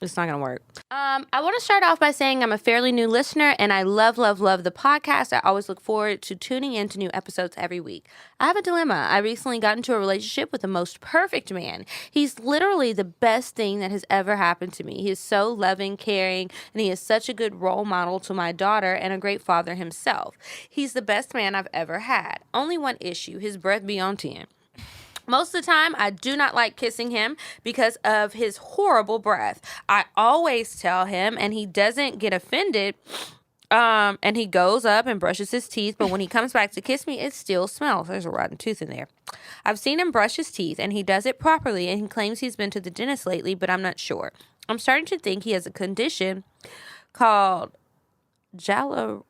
It's not going to work. I want to start off by saying I'm a fairly new listener and I love, love, love the podcast. I always look forward to tuning in to new episodes every week. I have a dilemma. I recently got into a relationship with the most perfect man. He's literally the best thing that has ever happened to me. He is so loving, caring, and he is such a good role model to my daughter and a great father himself. He's the best man I've ever had. Only one issue, his breath be on 10. Most of the time, I do not like kissing him because of his horrible breath. I always tell him, and he doesn't get offended, and he goes up and brushes his teeth, but when he comes back to kiss me, it still smells. There's a rotten tooth in there. I've seen him brush his teeth, and he does it properly, and he claims he's been to the dentist lately, but I'm not sure. I'm starting to think he has a condition called Jalarius?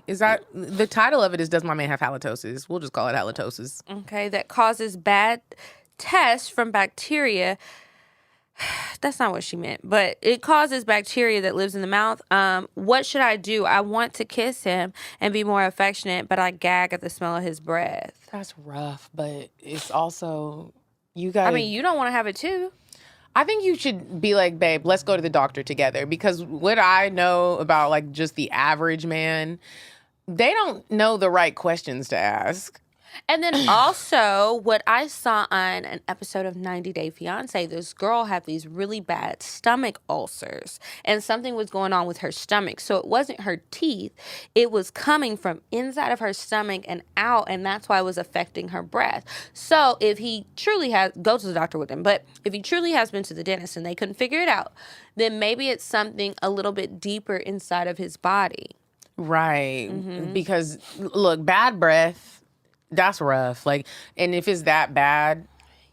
Is that the title of it? Is Does My Man Have Halitosis? We'll just call it halitosis. Okay, that causes bad tests from bacteria. That's not what she meant, but it causes bacteria that lives in the mouth. What should I do? I want to kiss him and be more affectionate, but I gag at the smell of his breath. That's rough, but it's also you got. I mean, you don't want to have it too. I think you should be like, babe, let's go to the doctor together, because what I know about like just the average man, they don't know the right questions to ask. And then also, what I saw on an episode of 90 Day Fiance, this girl had these really bad stomach ulcers, and something was going on with her stomach. So it wasn't her teeth. It was coming from inside of her stomach and out, and that's why it was affecting her breath. So if he truly has, go to the doctor with him, but if he truly has been to the dentist and they couldn't figure it out, then maybe it's something a little bit deeper inside of his body. Right. Because, look, bad breath, that's rough. Like, and if it's that bad,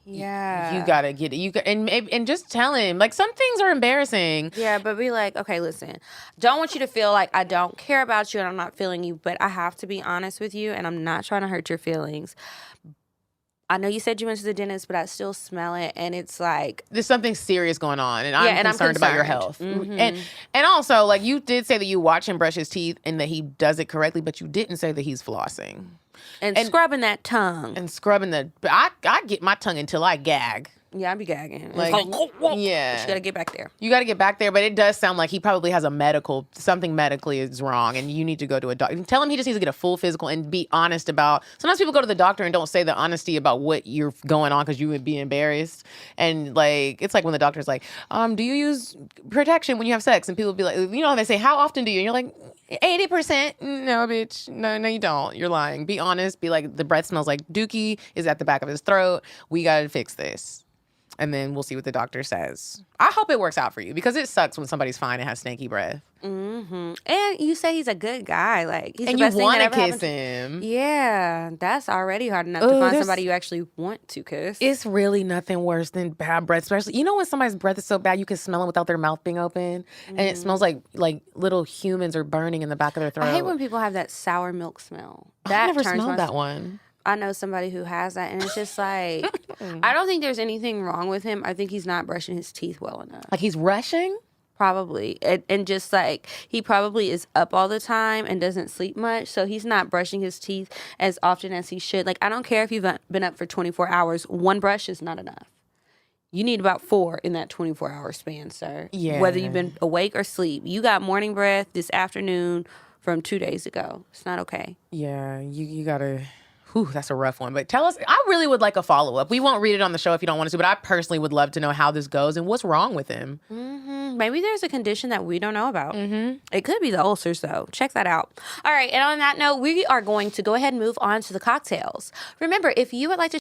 yeah, you gotta get it. And just tell him. Like, some things are embarrassing. Yeah, but be like, okay, listen, don't want you to feel like I don't care about you and I'm not feeling you, but I have to be honest with you, and I'm not trying to hurt your feelings. I know you said you went to the dentist, but I still smell it, and it's like there's something serious going on, and I'm concerned about your health. And also, like, you did say that you watch him brush his teeth and that he does it correctly, but you didn't say that he's flossing. And scrubbing that tongue. And scrubbing but I get my tongue until I gag. Yeah, I be gagging. Like, yeah. But you gotta get back there. You gotta get back there, but it does sound like he probably has something medically is wrong, and you need to go to a doctor. Tell him he just needs to get a full physical and be honest about. Sometimes people go to the doctor and don't say the honesty about what you're going on because you would be embarrassed. And like, it's like when the doctor's like, do you use protection when you have sex? And people be like, you know, they say, how often do you? And you're like, 80%. No, bitch. No, you don't. You're lying. Be honest. Be like, the breath smells like dookie is at the back of his throat. We gotta fix this. And then we'll see what the doctor says. I hope it works out for you, because it sucks when somebody's fine and has stanky breath. Mm-hmm. And you say he's a good guy. Like, he's and the best you want to kiss him. Yeah, that's already hard enough to find somebody you actually want to kiss. It's really nothing worse than bad breath, especially, you know, when somebody's breath is so bad you can smell them without their mouth being open, and it smells like little humans are burning in the back of their throat. I hate when people have that sour milk smell. I've never smelled that one. I know somebody who has that, and it's just like, I don't think there's anything wrong with him. I think he's not brushing his teeth well enough. Like, he's rushing? Probably. And just like, he probably is up all the time and doesn't sleep much, so he's not brushing his teeth as often as he should. Like, I don't care if you've been up for 24 hours. One brush is not enough. You need about 4 in that 24-hour span, sir. Yeah. Whether you've been awake or asleep. You got morning breath this afternoon from 2 days ago. It's not okay. Yeah, you gotta... Whew, that's a rough one. But tell us, I really would like a follow-up. We won't read it on the show if you don't want us to, but I personally would love to know how this goes and what's wrong with him. Mm-hmm. Maybe there's a condition that we don't know about. Mm-hmm. It could be the ulcers, though. Check that out. All right, and on that note, we are going to go ahead and move on to the cocktails. Remember, if you would like to